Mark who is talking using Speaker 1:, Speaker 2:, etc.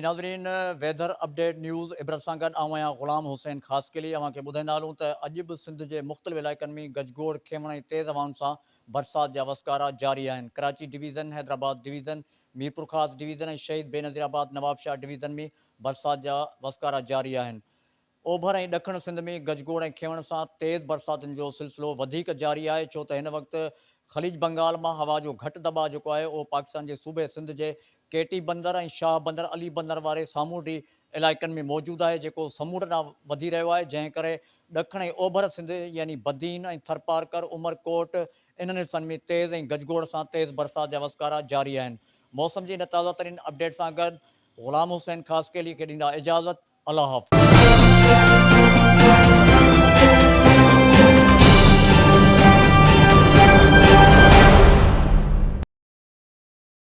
Speaker 1: जी नाज़रीन, weather update news इबरत सां गॾु आऊं आहियां ग़ुलाम हुसैन ख़ासि के लिए अव्हांखे ॿुधाईंदा हलूं त अॼु बि सिंध जे मुख़्तलिफ़ इलाइक़नि में गजगोड़ खेवण ऐं तेज़ हवाउनि सां बरसाति जा वसकारा जारी आहिनि। कराची डिवीज़न, हैदराबाद डिवीज़न, मीरपुर ख़ास डिवीज़न ऐं शहीद बेनज़ीराबाद नवाबशाह डिवीज़न में बरसाति जा वसकारा जारी आहिनि। ओभर ऐं ॾखण सिंध में गजगोड़ ऐं खेवण सां तेज़ बरसातुनि जो सिलसिलो वधीक जारी आहे, छो त हिन वक़्तु ख़लीज बंगाल मां हवा जो घटि दॿाउ जेको आहे उहो पाकिस्तान जे सूबे सिंध जे केटी बंदर ऐं शाह बंदर, अली बंदर वारे सामूंडी इलाइक़नि में मौजूदु आहे, जेको समुंड ॾांहुं वधी रहियो आहे, जंहिं करे ॾखण ऐं ओभर सिंध यानी बदीन ऐं थरपारकर, उमरकोट इन्हनि हिसनि में तेज़ ऐं गजगोड़ सां तेज़ बरसाति जा वसकारा जारी आहिनि। मौसम जी इन ताज़ा तरीन अपडेट सां गॾु ग़ुलाम हुसैन ख़ासि के लिए ॾींदा इजाज़त। अल्लाह हाफ़िज़।